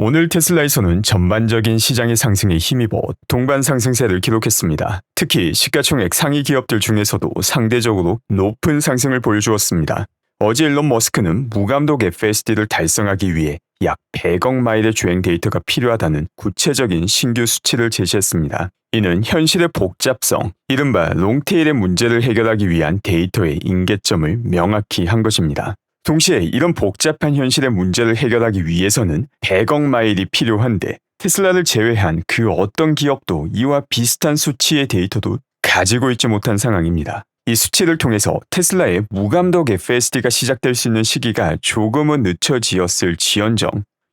오늘 테슬라에서는 전반적인 시장의 상승에 힘입어 동반 상승세를 기록했습니다. 특히 시가총액 상위 기업들 중에서도 상대적으로 높은 상승을 보여주었습니다. 어제 일론 머스크는 무감독 FSD를 달성하기 위해 약 100억 마일의 주행 데이터가 필요하다는 구체적인 신규 수치를 제시했습니다. 이는 현실의 복잡성, 이른바 롱테일의 문제를 해결하기 위한 데이터의 임계점을 명확히 한 것입니다. 동시에 이런 복잡한 현실의 문제를 해결하기 위해서는 100억 마일이 필요한데 테슬라를 제외한 그 어떤 기업도 이와 비슷한 수치의 데이터도 가지고 있지 못한 상황입니다. 이 수치를 통해서 테슬라의 무감독 FSD가 시작될 수 있는 시기가 조금은 늦춰지었을 지언정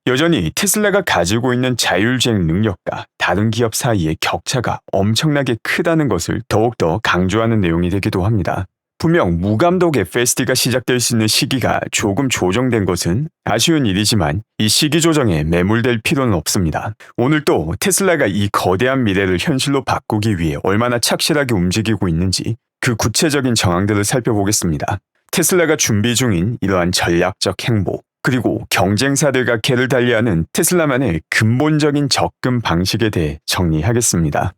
여전히 테슬라가 가지고 있는 자율주행 능력과 다른 기업 사이의 격차가 엄청나게 크다는 것을 더욱더 강조하는 내용이 되기도 합니다. 분명 무감독 FSD가 시작될 수 있는 시기가 조금 조정된 것은 아쉬운 일이지만 이 시기 조정에 매몰될 필요는 없습니다. 오늘 또 테슬라가 이 거대한 미래를 현실로 바꾸기 위해 얼마나 착실하게 움직이고 있는지 그 구체적인 정황들을 살펴보겠습니다. 테슬라가 준비 중인 이러한 전략적 행보, 그리고 경쟁사들과 개를 달리하는 테슬라만의 근본적인 접근 방식에 대해 정리하겠습니다.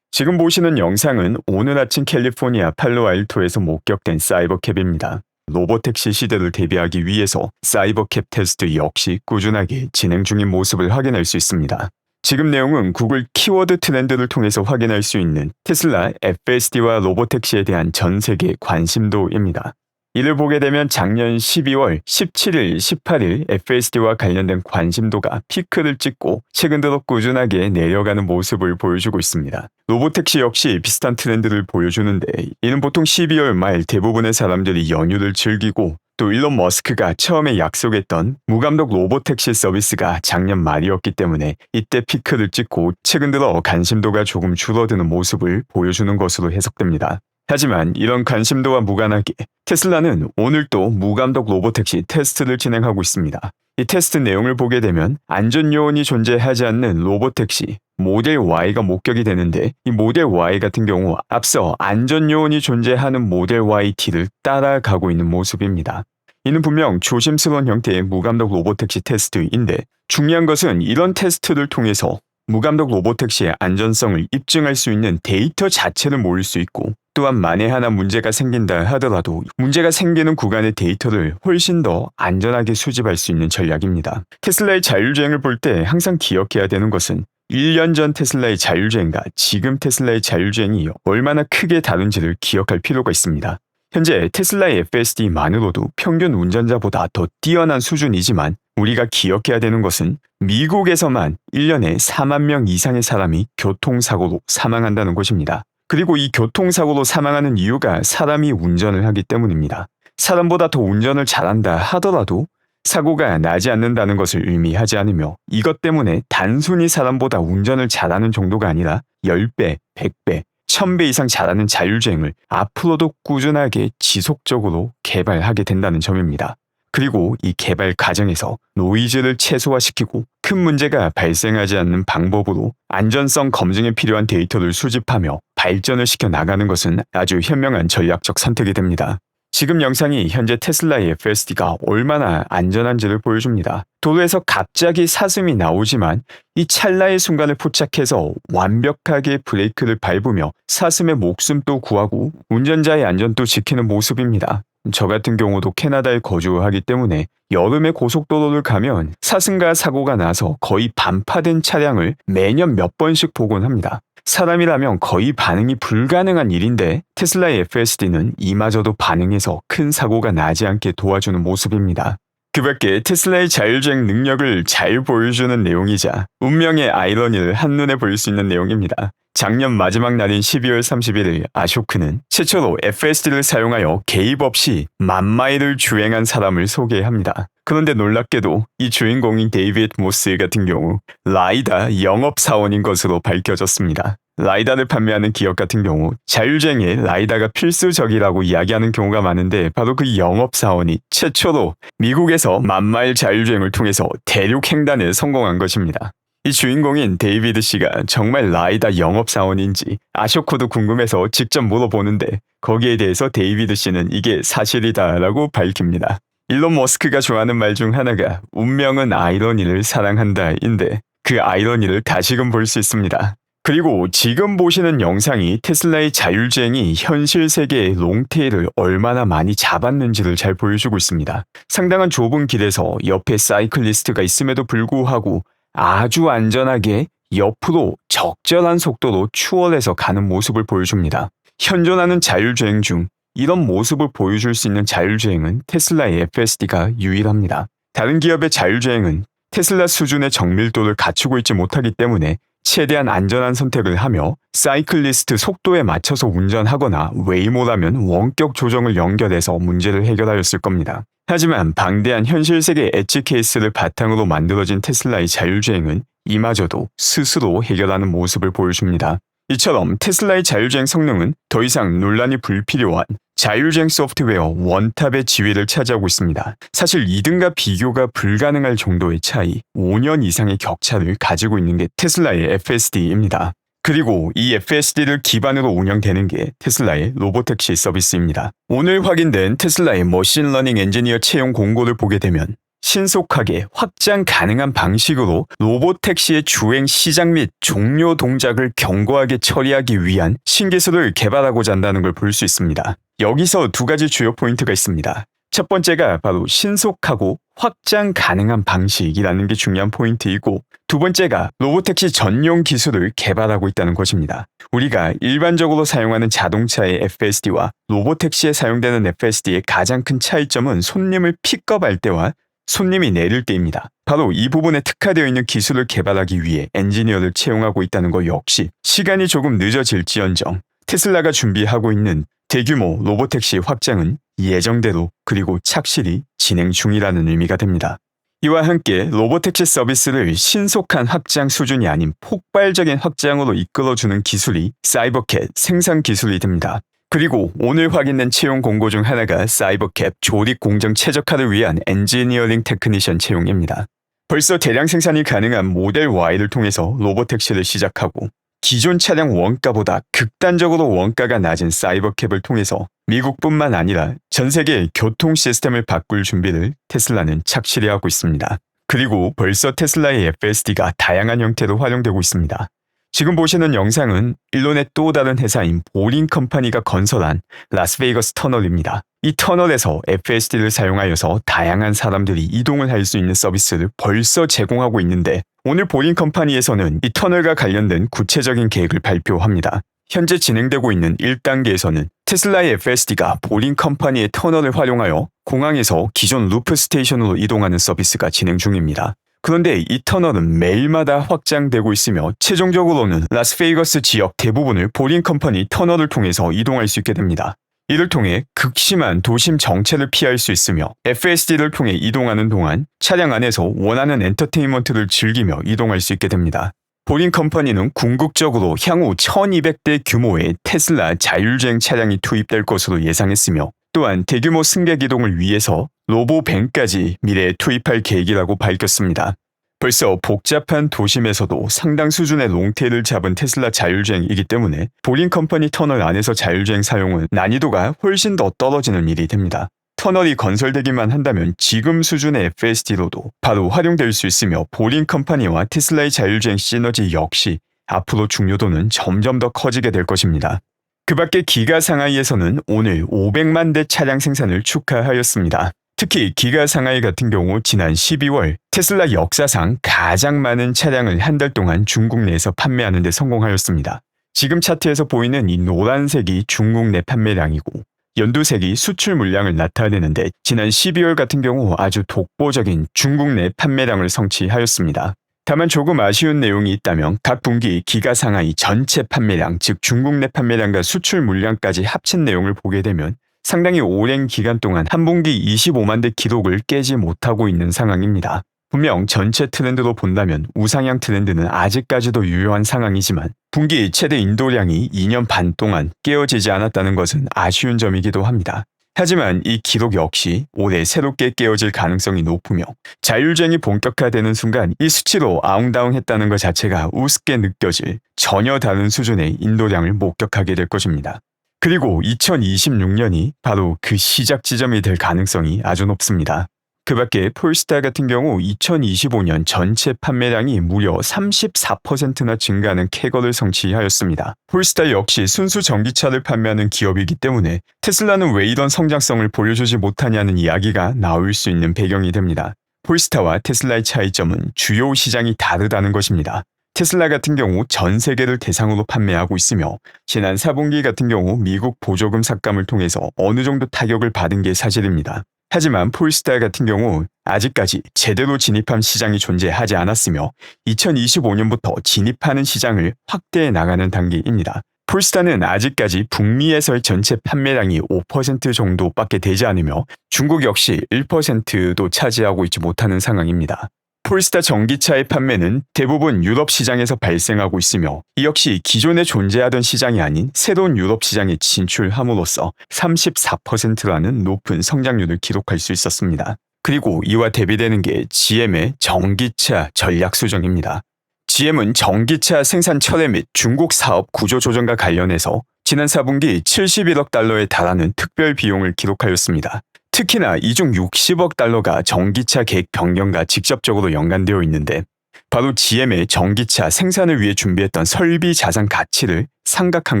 지금 보시는 영상은 오늘 아침 캘리포니아 팔로알토에서 목격된 사이버캡입니다. 로보택시 시대를 대비하기 위해서 사이버캡 테스트 역시 꾸준하게 진행 중인 모습을 확인할 수 있습니다. 지금 내용은 구글 키워드 트렌드를 통해서 확인할 수 있는 테슬라 FSD와 로보택시에 대한 전 세계 관심도입니다. 이를 보게 되면 작년 12월 17일, 18일 FSD와 관련된 관심도가 피크를 찍고 최근 들어 꾸준하게 내려가는 모습을 보여주고 있습니다. 로보택시 역시 비슷한 트렌드를 보여주는데 이는 보통 12월 말 대부분의 사람들이 연휴를 즐기고 또 일론 머스크가 처음에 약속했던 무감독 로보택시 서비스가 작년 말이었기 때문에 이때 피크를 찍고 최근 들어 관심도가 조금 줄어드는 모습을 보여주는 것으로 해석됩니다. 하지만 이런 관심도와 무관하게 테슬라는 오늘 또 무감독 로보택시 테스트를 진행하고 있습니다. 이 테스트 내용을 보게 되면 안전 요원이 존재하지 않는 로보택시 모델 Y가 목격이 되는데 이 모델 Y 같은 경우 앞서 안전 요원이 존재하는 모델 YT를 따라가고 있는 모습입니다. 이는 분명 조심스러운 형태의 무감독 로보택시 테스트인데 중요한 것은 이런 테스트를 통해서 무감독 로보택시의 안전성을 입증할 수 있는 데이터 자체를 모을 수 있고 또한 만에 하나 문제가 생긴다 하더라도 문제가 생기는 구간의 데이터를 훨씬 더 안전하게 수집할 수 있는 전략입니다. 테슬라의 자율주행을 볼 때 항상 기억해야 되는 것은 1년 전 테슬라의 자율주행과 지금 테슬라의 자율주행이 얼마나 크게 다른지를 기억할 필요가 있습니다. 현재 테슬라의 FSD만으로도 평균 운전자보다 더 뛰어난 수준이지만 우리가 기억해야 되는 것은 미국에서만 1년에 4만 명 이상의 사람이 교통사고로 사망한다는 것입니다. 그리고 이 교통사고로 사망하는 이유가 사람이 운전을 하기 때문입니다. 사람보다 더 운전을 잘한다 하더라도 사고가 나지 않는다는 것을 의미하지 않으며 이것 때문에 단순히 사람보다 운전을 잘하는 정도가 아니라 10배, 100배, 1000배 이상 잘하는 자율주행을 앞으로도 꾸준하게 지속적으로 개발하게 된다는 점입니다. 그리고 이 개발 과정에서 노이즈를 최소화시키고 큰 문제가 발생하지 않는 방법으로 안전성 검증에 필요한 데이터를 수집하며 발전을 시켜 나가는 것은 아주 현명한 전략적 선택이 됩니다. 지금 영상이 현재 테슬라의 FSD가 얼마나 안전한지를 보여줍니다. 도로에서 갑자기 사슴이 나오지만 이 찰나의 순간을 포착해서 완벽하게 브레이크를 밟으며 사슴의 목숨도 구하고 운전자의 안전도 지키는 모습입니다. 저 같은 경우도 캐나다에 거주하기 때문에 여름에 고속도로를 가면 사슴과 사고가 나서 거의 반파된 차량을 매년 몇 번씩 보곤 합니다. 사람이라면 거의 반응이 불가능한 일인데 테슬라의 FSD는 이마저도 반응해서 큰 사고가 나지 않게 도와주는 모습입니다. 그 밖에 테슬라의 자율주행 능력을 잘 보여주는 내용이자 운명의 아이러니를 한눈에 볼 수 있는 내용입니다. 작년 마지막 날인 12월 31일 아쇼크는 최초로 FSD를 사용하여 개입 없이 10,000마일을 주행한 사람을 소개합니다. 그런데 놀랍게도 이 주인공인 데이빗 모스 같은 경우 라이다 영업사원인 것으로 밝혀졌습니다. 라이다를 판매하는 기업 같은 경우 자율주행에 라이다가 필수적이라고 이야기하는 경우가 많은데 바로 그 영업사원이 최초로 미국에서 10,000마일 자율주행을 통해서 대륙 횡단에 성공한 것입니다. 이 주인공인 데이비드 씨가 정말 라이다 영업사원인지 아쇼코도 궁금해서 직접 물어보는데 거기에 대해서 데이비드 씨는 이게 사실이다라고 밝힙니다. 일론 머스크가 좋아하는 말 중 하나가 운명은 아이러니를 사랑한다인데 그 아이러니를 다시금 볼 수 있습니다. 그리고 지금 보시는 영상이 테슬라의 자율주행이 현실 세계의 롱테일을 얼마나 많이 잡았는지를 잘 보여주고 있습니다. 상당한 좁은 길에서 옆에 사이클리스트가 있음에도 불구하고 아주 안전하게 옆으로 적절한 속도로 추월해서 가는 모습을 보여줍니다. 현존하는 자율주행 중 이런 모습을 보여줄 수 있는 자율주행은 테슬라의 FSD가 유일합니다. 다른 기업의 자율주행은 테슬라 수준의 정밀도를 갖추고 있지 못하기 때문에 최대한 안전한 선택을 하며 사이클리스트 속도에 맞춰서 운전하거나 웨이모라면 원격 조정을 연결해서 문제를 해결하였을 겁니다. 하지만 방대한 현실 세계 엣지 케이스를 바탕으로 만들어진 테슬라의 자율주행은 이마저도 스스로 해결하는 모습을 보여줍니다. 이처럼 테슬라의 자율주행 성능은 더 이상 논란이 불필요한 자율주행 소프트웨어 원탑의 지위를 차지하고 있습니다. 사실 2등과 비교가 불가능할 정도의 차이, 5년 이상의 격차를 가지고 있는 게 테슬라의 FSD입니다. 그리고 이 FSD를 기반으로 운영되는 게 테슬라의 로보택시 서비스입니다. 오늘 확인된 테슬라의 머신러닝 엔지니어 채용 공고를 보게 되면 신속하게 확장 가능한 방식으로 로보택시의 주행 시작 및 종료 동작을 견고하게 처리하기 위한 신기술을 개발하고자 한다는 걸 볼 수 있습니다. 여기서 두 가지 주요 포인트가 있습니다. 첫 번째가 바로 신속하고 확장 가능한 방식이라는 게 중요한 포인트이고, 두 번째가 로보택시 전용 기술을 개발하고 있다는 것입니다. 우리가 일반적으로 사용하는 자동차의 FSD와 로보택시에 사용되는 FSD의 가장 큰 차이점은 손님을 픽업할 때와 손님이 내릴 때입니다. 바로 이 부분에 특화되어 있는 기술을 개발하기 위해 엔지니어를 채용하고 있다는 것 역시 시간이 조금 늦어질지언정 테슬라가 준비하고 있는 대규모 로보택시 확장은 예정대로 그리고 착실히 진행 중이라는 의미가 됩니다. 이와 함께 로보택시 서비스를 신속한 확장 수준이 아닌 폭발적인 확장으로 이끌어주는 기술이 사이버캣 생산 기술이 됩니다. 그리고 오늘 확인된 채용 공고 중 하나가 사이버캡 조립 공정 최적화를 위한 엔지니어링 테크니션 채용입니다. 벌써 대량 생산이 가능한 모델 Y를 통해서 로보택시를 시작하고 기존 차량 원가보다 극단적으로 원가가 낮은 사이버캡을 통해서 미국뿐만 아니라 전 세계 교통 시스템을 바꿀 준비를 테슬라는 착실히 하고 있습니다. 그리고 벌써 테슬라의 FSD가 다양한 형태로 활용되고 있습니다. 지금 보시는 영상은 일론의 또 다른 회사인 보링 컴퍼니가 건설한 라스베이거스 터널입니다. 이 터널에서 FSD를 사용하여서 다양한 사람들이 이동을 할 수 있는 서비스를 벌써 제공하고 있는데, 오늘 보링 컴퍼니에서는 이 터널과 관련된 구체적인 계획을 발표합니다. 현재 진행되고 있는 1단계에서는 테슬라의 FSD가 보링 컴퍼니의 터널을 활용하여 공항에서 기존 루프 스테이션으로 이동하는 서비스가 진행 중입니다. 그런데 이 터널은 매일마다 확장되고 있으며 최종적으로는 라스베이거스 지역 대부분을 보링 컴퍼니 터널을 통해서 이동할 수 있게 됩니다. 이를 통해 극심한 도심 정체를 피할 수 있으며 FSD를 통해 이동하는 동안 차량 안에서 원하는 엔터테인먼트를 즐기며 이동할 수 있게 됩니다. 보링 컴퍼니는 궁극적으로 향후 1200대 규모의 테슬라 자율주행 차량이 투입될 것으로 예상했으며, 또한 대규모 승객 이동을 위해서 로보밴까지 미래에 투입할 계획이라고 밝혔습니다. 벌써 복잡한 도심에서도 상당 수준의 롱테일을 잡은 테슬라 자율주행이기 때문에 보링 컴퍼니 터널 안에서 자율주행 사용은 난이도가 훨씬 더 떨어지는 일이 됩니다. 터널이 건설되기만 한다면 지금 수준의 FSD로도 바로 활용될 수 있으며 보링 컴퍼니와 테슬라의 자율주행 시너지 역시 앞으로 중요도는 점점 더 커지게 될 것입니다. 그 밖에 기가 상하이에서는 오늘 500만 대 차량 생산을 축하하였습니다. 특히 기가 상하이 같은 경우 지난 12월 테슬라 역사상 가장 많은 차량을 한 달 동안 중국 내에서 판매하는 데 성공하였습니다. 지금 차트에서 보이는 이 노란색이 중국 내 판매량이고 연두색이 수출 물량을 나타내는데, 지난 12월 같은 경우 아주 독보적인 중국 내 판매량을 성취하였습니다. 다만 조금 아쉬운 내용이 있다면 각 분기 기가 상하이 전체 판매량, 즉 중국 내 판매량과 수출 물량까지 합친 내용을 보게 되면 상당히 오랜 기간 동안 한 분기 25만 대 기록을 깨지 못하고 있는 상황입니다. 분명 전체 트렌드로 본다면 우상향 트렌드는 아직까지도 유효한 상황이지만 분기 최대 인도량이 2년 반 동안 깨어지지 않았다는 것은 아쉬운 점이기도 합니다. 하지만 이 기록 역시 올해 새롭게 깨어질 가능성이 높으며 자율주행이 본격화되는 순간 이 수치로 아웅다웅했다는 것 자체가 우습게 느껴질 전혀 다른 수준의 인도량을 목격하게 될 것입니다. 그리고 2026년이 바로 그 시작 지점이 될 가능성이 아주 높습니다. 그 밖에 폴스타 같은 경우 2025년 전체 판매량이 무려 34%나 증가하는 쾌거를 성취하였습니다. 폴스타 역시 순수 전기차를 판매하는 기업이기 때문에 테슬라는 왜 이런 성장성을 보여주지 못하냐는 이야기가 나올 수 있는 배경이 됩니다. 폴스타와 테슬라의 차이점은 주요 시장이 다르다는 것입니다. 테슬라 같은 경우 전 세계를 대상으로 판매하고 있으며 지난 4분기 같은 경우 미국 보조금 삭감을 통해서 어느 정도 타격을 받은 게 사실입니다. 하지만 폴스타 같은 경우 아직까지 제대로 진입한 시장이 존재하지 않았으며 2025년부터 진입하는 시장을 확대해 나가는 단계입니다. 폴스타는 아직까지 북미에서의 전체 판매량이 5% 정도밖에 되지 않으며 중국 역시 1%도 차지하고 있지 못하는 상황입니다. 폴스타 전기차의 판매는 대부분 유럽 시장에서 발생하고 있으며 이 역시 기존에 존재하던 시장이 아닌 새로운 유럽 시장에 진출함으로써 34%라는 높은 성장률을 기록할 수 있었습니다. 그리고 이와 대비되는 게 GM의 전기차 전략 수정입니다. GM은 전기차 생산 철회 및 중국 사업 구조 조정과 관련해서 지난 4분기 71억 달러에 달하는 특별 비용을 기록하였습니다. 특히나 이 중 60억 달러가 전기차 계획 변경과 직접적으로 연관되어 있는데 바로 GM의 전기차 생산을 위해 준비했던 설비 자산 가치를 상각한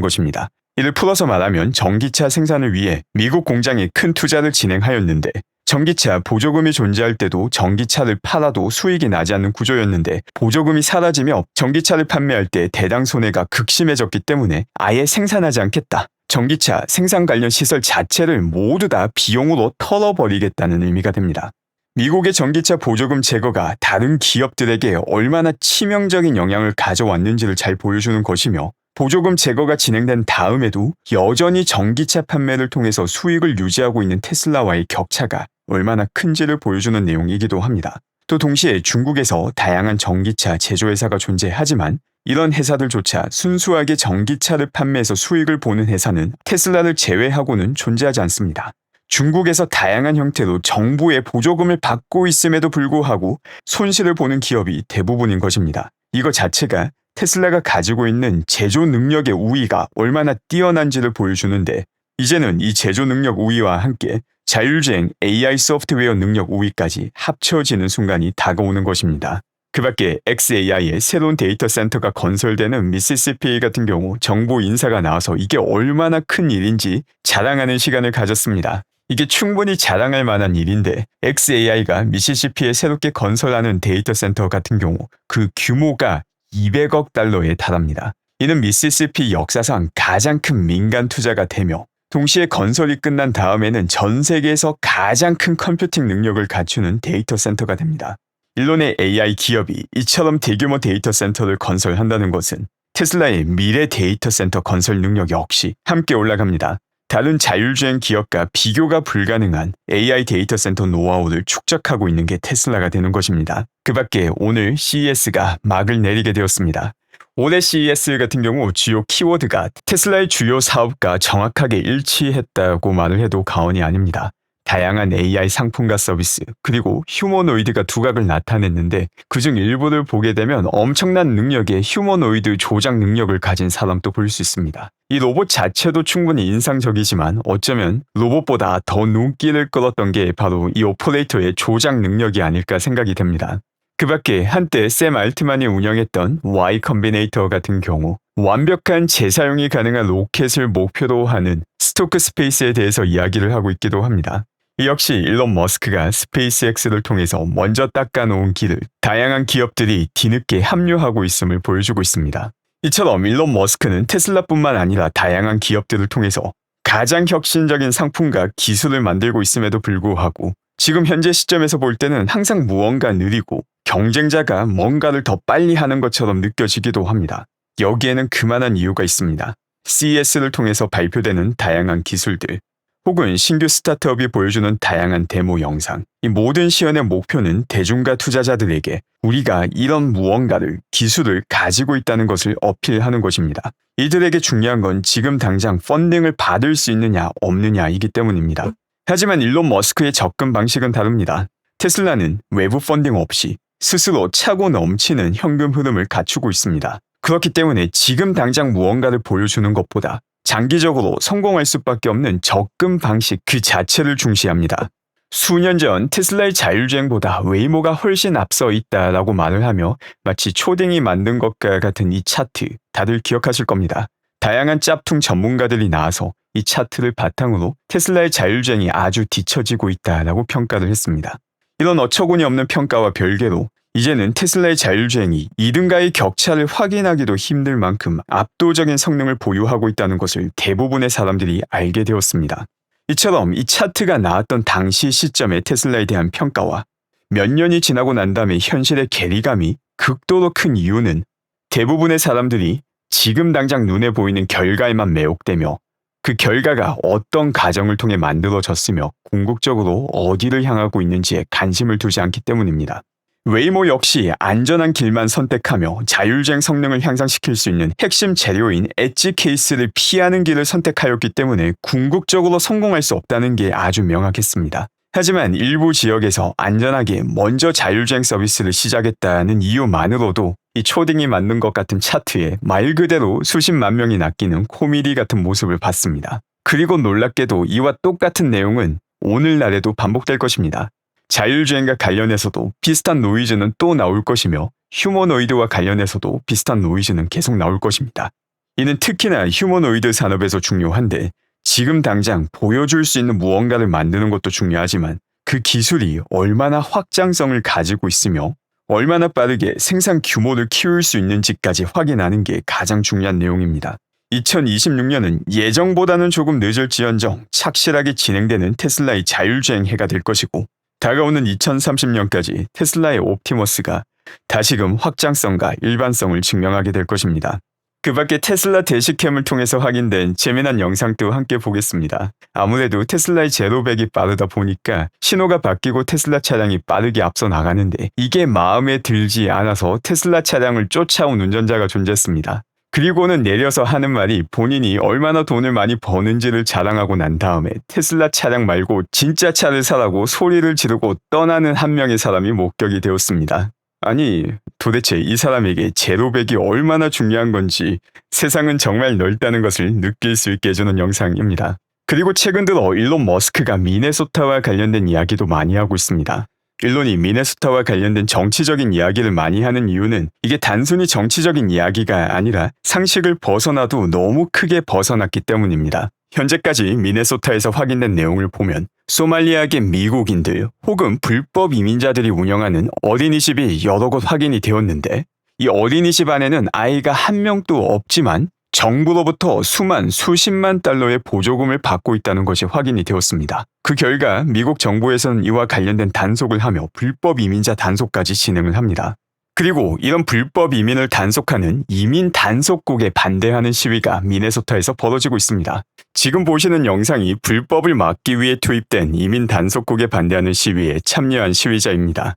것입니다. 이를 풀어서 말하면 전기차 생산을 위해 미국 공장에 큰 투자를 진행하였는데 전기차 보조금이 존재할 때도 전기차를 팔아도 수익이 나지 않는 구조였는데 보조금이 사라지며 전기차를 판매할 때 대당 손해가 극심해졌기 때문에 아예 생산하지 않겠다. 전기차 생산 관련 시설 자체를 모두 다 비용으로 털어버리겠다는 의미가 됩니다. 미국의 전기차 보조금 제거가 다른 기업들에게 얼마나 치명적인 영향을 가져왔는지를 잘 보여주는 것이며 보조금 제거가 진행된 다음에도 여전히 전기차 판매를 통해서 수익을 유지하고 있는 테슬라와의 격차가 얼마나 큰지를 보여주는 내용이기도 합니다. 또 동시에 중국에서 다양한 전기차 제조회사가 존재하지만 이런 회사들조차 순수하게 전기차를 판매해서 수익을 보는 회사는 테슬라를 제외하고는 존재하지 않습니다. 중국에서 다양한 형태로 정부의 보조금을 받고 있음에도 불구하고 손실을 보는 기업이 대부분인 것입니다. 이것 자체가 테슬라가 가지고 있는 제조 능력의 우위가 얼마나 뛰어난지를 보여주는데 이제는 이 제조 능력 우위와 함께 자율주행 AI 소프트웨어 능력 우위까지 합쳐지는 순간이 다가오는 것입니다. 그 밖에 xAI의 새로운 데이터 센터가 건설되는 미시시피 같은 경우 정부 인사가 나와서 이게 얼마나 큰 일인지 자랑하는 시간을 가졌습니다. 이게 충분히 자랑할 만한 일인데 xAI가 미시시피에 새롭게 건설하는 데이터 센터 같은 경우 그 규모가 200억 달러에 달합니다. 이는 미시시피 역사상 가장 큰 민간 투자가 되며 동시에 건설이 끝난 다음에는 전 세계에서 가장 큰 컴퓨팅 능력을 갖추는 데이터 센터가 됩니다. 일론의 AI 기업이 이처럼 대규모 데이터 센터를 건설한다는 것은 테슬라의 미래 데이터 센터 건설 능력 역시 함께 올라갑니다. 다른 자율주행 기업과 비교가 불가능한 AI 데이터 센터 노하우를 축적하고 있는 게 테슬라가 되는 것입니다. 그 밖에 오늘 CES가 막을 내리게 되었습니다. 올해 CES 같은 경우 주요 키워드가 테슬라의 주요 사업과 정확하게 일치했다고 말을 해도 과언이 아닙니다. 다양한 AI 상품과 서비스, 그리고 휴머노이드가 두각을 나타냈는데 그중 일부를 보게 되면 엄청난 능력의 휴머노이드 조작 능력을 가진 사람도 볼 수 있습니다. 이 로봇 자체도 충분히 인상적이지만 어쩌면 로봇보다 더 눈길을 끌었던 게 바로 이 오퍼레이터의 조작 능력이 아닐까 생각이 됩니다. 그 밖에 한때 샘 알트만이 운영했던 Y 컴비네이터 같은 경우 완벽한 재사용이 가능한 로켓을 목표로 하는 스토크 스페이스에 대해서 이야기를 하고 있기도 합니다. 이 역시 일론 머스크가 스페이스X를 통해서 먼저 닦아놓은 길을 다양한 기업들이 뒤늦게 합류하고 있음을 보여주고 있습니다. 이처럼 일론 머스크는 테슬라뿐만 아니라 다양한 기업들을 통해서 가장 혁신적인 상품과 기술을 만들고 있음에도 불구하고 지금 현재 시점에서 볼 때는 항상 무언가 느리고 경쟁자가 뭔가를 더 빨리 하는 것처럼 느껴지기도 합니다. 여기에는 그만한 이유가 있습니다. CES를 통해서 발표되는 다양한 기술들, 혹은 신규 스타트업이 보여주는 다양한 데모 영상, 이 모든 시연의 목표는 대중과 투자자들에게 우리가 이런 무언가를, 기술을 가지고 있다는 것을 어필하는 것입니다. 이들에게 중요한 건 지금 당장 펀딩을 받을 수 있느냐 없느냐이기 때문입니다. 하지만 일론 머스크의 접근 방식은 다릅니다. 테슬라는 외부 펀딩 없이 스스로 차고 넘치는 현금 흐름을 갖추고 있습니다. 그렇기 때문에 지금 당장 무언가를 보여주는 것보다 장기적으로 성공할 수밖에 없는 접근 방식 그 자체를 중시합니다. 수년 전 테슬라의 자율주행보다 웨이모가 훨씬 앞서 있다라고 말을 하며 마치 초딩이 만든 것과 같은 이 차트 다들 기억하실 겁니다. 다양한 짭퉁 전문가들이 나와서 이 차트를 바탕으로 테슬라의 자율주행이 아주 뒤처지고 있다라고 평가를 했습니다. 이런 어처구니 없는 평가와 별개로 이제는 테슬라의 자율주행이 이른가의 격차를 확인하기도 힘들 만큼 압도적인 성능을 보유하고 있다는 것을 대부분의 사람들이 알게 되었습니다. 이처럼 이 차트가 나왔던 당시 시점의 테슬라에 대한 평가와 몇 년이 지나고 난 다음에 현실의 괴리감이 극도로 큰 이유는 대부분의 사람들이 지금 당장 눈에 보이는 결과에만 매혹되며 그 결과가 어떤 과정을 통해 만들어졌으며 궁극적으로 어디를 향하고 있는지에 관심을 두지 않기 때문입니다. 웨이모 역시 안전한 길만 선택하며 자율주행 성능을 향상시킬 수 있는 핵심 재료인 엣지 케이스를 피하는 길을 선택하였기 때문에 궁극적으로 성공할 수 없다는 게 아주 명확했습니다. 하지만 일부 지역에서 안전하게 먼저 자율주행 서비스를 시작했다는 이유만으로도 이 초딩이 만든 것 같은 차트에 말 그대로 수십만 명이 낚이는 코미디 같은 모습을 봤습니다. 그리고 놀랍게도 이와 똑같은 내용은 오늘날에도 반복될 것입니다. 자율주행과 관련해서도 비슷한 노이즈는 또 나올 것이며 휴머노이드와 관련해서도 비슷한 노이즈는 계속 나올 것입니다. 이는 특히나 휴머노이드 산업에서 중요한데 지금 당장 보여줄 수 있는 무언가를 만드는 것도 중요하지만 그 기술이 얼마나 확장성을 가지고 있으며 얼마나 빠르게 생산 규모를 키울 수 있는지까지 확인하는 게 가장 중요한 내용입니다. 2026년은 예정보다는 조금 늦을지언정 착실하게 진행되는 테슬라의 자율주행 해가 될 것이고 다가오는 2030년까지 테슬라의 옵티머스가 다시금 확장성과 일반성을 증명하게 될 것입니다. 그 밖에 테슬라 대시캠을 통해서 확인된 재미난 영상도 함께 보겠습니다. 아무래도 테슬라의 제로백이 빠르다 보니까 신호가 바뀌고 테슬라 차량이 빠르게 앞서 나가는데 이게 마음에 들지 않아서 테슬라 차량을 쫓아온 운전자가 존재했습니다. 그리고는 내려서 하는 말이 본인이 얼마나 돈을 많이 버는지를 자랑하고 난 다음에 테슬라 차량 말고 진짜 차를 사라고 소리를 지르고 떠나는 한 명의 사람이 목격이 되었습니다. 아니, 도대체 이 사람에게 제로백이 얼마나 중요한 건지 세상은 정말 넓다는 것을 느낄 수 있게 해주는 영상입니다. 그리고 최근 들어 일론 머스크가 미네소타와 관련된 이야기도 많이 하고 있습니다. 일론이 미네소타와 관련된 정치적인 이야기를 많이 하는 이유는 이게 단순히 정치적인 이야기가 아니라 상식을 벗어나도 너무 크게 벗어났기 때문입니다. 현재까지 미네소타에서 확인된 내용을 보면 소말리아계 미국인들 혹은 불법 이민자들이 운영하는 어린이집이 여러 곳 확인이 되었는데 이 어린이집 안에는 아이가 한 명도 없지만 정부로부터 수십만 달러의 보조금을 받고 있다는 것이 확인이 되었습니다. 그 결과 미국 정부에서는 이와 관련된 단속을 하며 불법 이민자 단속까지 진행을 합니다. 그리고 이런 불법 이민을 단속하는 이민 단속국에 반대하는 시위가 미네소타에서 벌어지고 있습니다. 지금 보시는 영상이 불법을 막기 위해 투입된 이민 단속국에 반대하는 시위에 참여한 시위자입니다.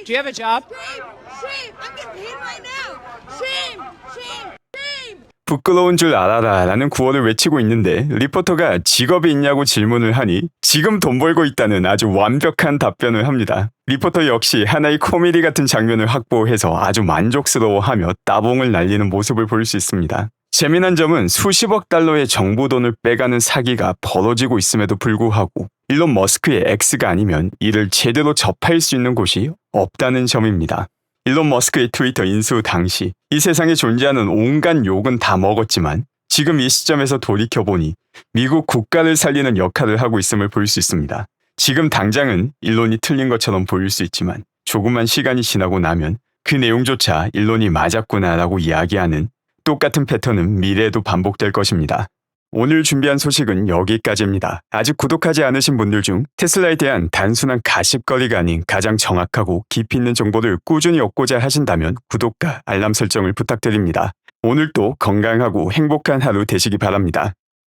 Do you have a job? Shame! I'm getting paid right now! Shame! Shame! Shame! 부끄러운 줄 알아라 라는 구호를 외치고 있는데 리포터가 직업이 있냐고 질문을 하니 지금 돈 벌고 있다는 아주 완벽한 답변을 합니다. 리포터 역시 하나의 코미디 같은 장면을 확보해서 아주 만족스러워하며 따봉을 날리는 모습을 볼 수 있습니다. 재미난 점은 수십억 달러의 정부 돈을 빼가는 사기가 벌어지고 있음에도 불구하고 일론 머스크의 X가 아니면 이를 제대로 접할 수 있는 곳이 없다는 점입니다. 일론 머스크의 트위터 인수 당시 이 세상에 존재하는 온갖 욕은 다 먹었지만 지금 이 시점에서 돌이켜보니 미국 국가를 살리는 역할을 하고 있음을 볼 수 있습니다. 지금 당장은 일론이 틀린 것처럼 보일 수 있지만 조금만 시간이 지나고 나면 그 내용조차 일론이 맞았구나라고 이야기하는 똑같은 패턴은 미래에도 반복될 것입니다. 오늘 준비한 소식은 여기까지입니다. 아직 구독하지 않으신 분들 중 테슬라에 대한 단순한 가십거리가 아닌 가장 정확하고 깊이 있는 정보를 꾸준히 얻고자 하신다면 구독과 알람 설정을 부탁드립니다. 오늘도 건강하고 행복한 하루 되시기 바랍니다.